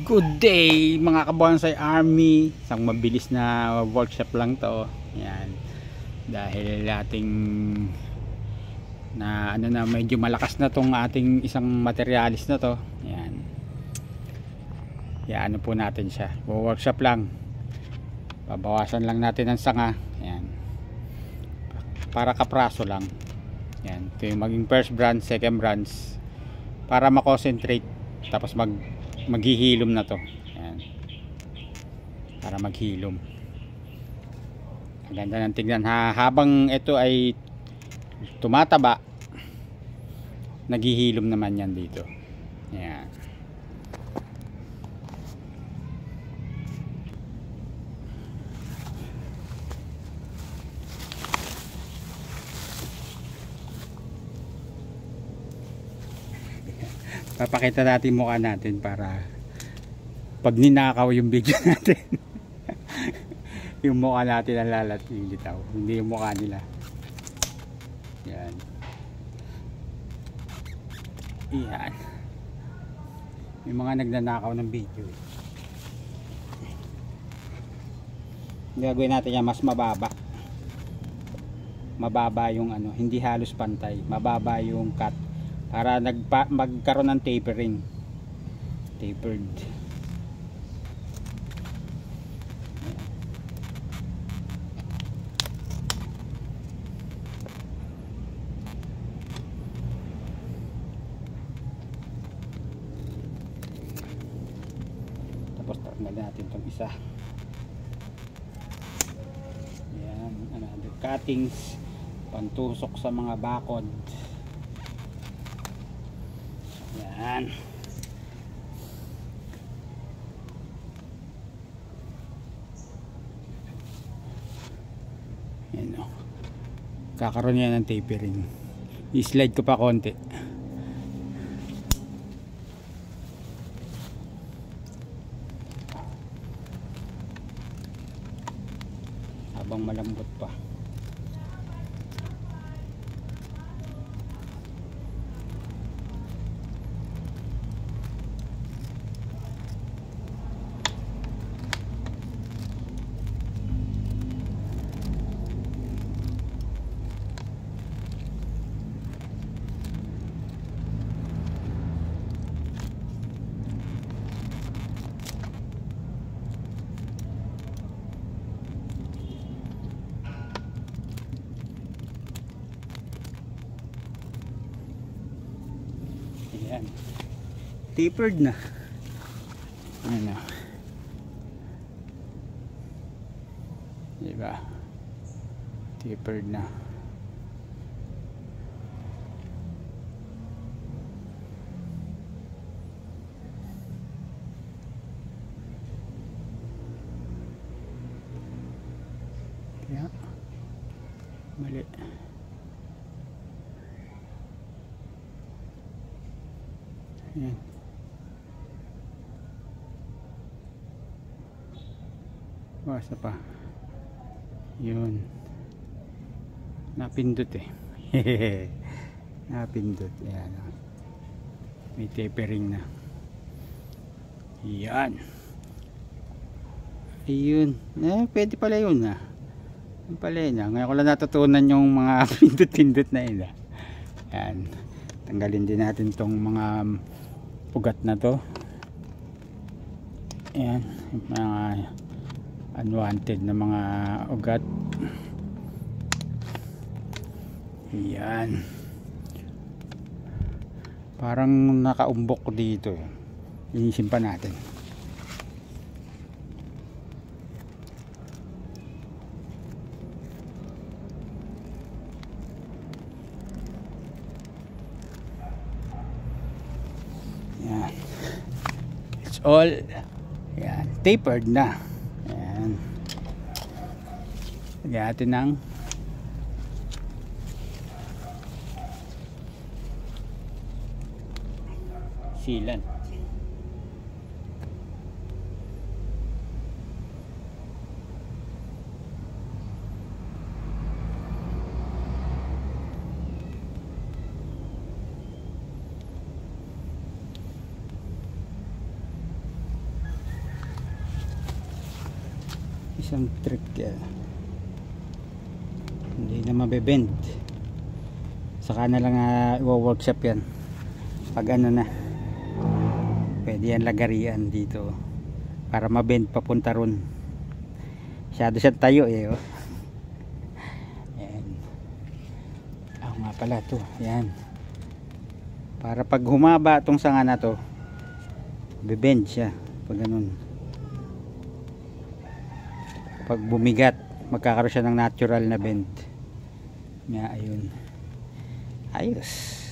Good day mga kabonsai army. Isang mabilis na workshop lang to. Yan. Dahil ating na ano na medyo malakas na tong ating isang materialis na to. Yan. Yan ano po natin siya. Workshop lang. Babawasan lang natin ang sanga. Yan. Para kapraso lang. Yan. Ito yung maging first branch, second branch. Para makonsentrate. Tapos maghihilom na to. Ayan. Para maghilom. Ang ganda ng tignan habang ito ay tumataba, naghihilom naman yan dito. Ayan. Papakita natin mukha natin para pag ninakaw yung video natin yung mukha natin ang lilitaw, hindi yung mukha nila. Yan. Yan. Yung mga nagnanakaw ng video. Gagawin natin yan mas mababa. Mababa yung ano, hindi halos pantay. Mababa yung cut. Para magkaroon ng tapering. Tapered. Tapos tanggalin natin itong isa. Yan. Another cuttings. Pantusok sa mga bakod. Yan. Yan o. Kakaroon yan ng tapering. I-slide ko pa konti. Habang malambot pa. Ayan. Tapered na. Ayan na. Diba? Tapered na. Kaya mali. Ayan. Basta pa. Yun. Napindot eh. Napindot. Ayan. May tapering na. Yan. Ayun. Pwede pala yun ah. Yung pala yun ah. Ngayon ko lang natutunan yung mga pindot-pindot na yun ah. Yan. Tanggalin din natin tong mga ugat na to. Ayan, mga unwanted na mga ugat. Ayan. Parang nakaumbok dito. Inisimpan natin. Ayan. It's all ayan, tapered na. Ayan. Lagyan natin ng sealant. Isang trick yan. Hindi na mabebend. Saka na lang i-workshop yan pag ano na, pwede yan lagarian dito para mabend papunta ron. Masyado siya tayo eh, oh. Yan. Nga pala to, yan, para pag humaba tong sanga na to, bebend siya pag ganun. Pag bumigat, magkakaroon siya ng natural na bend. Nga, ayun. Ayos.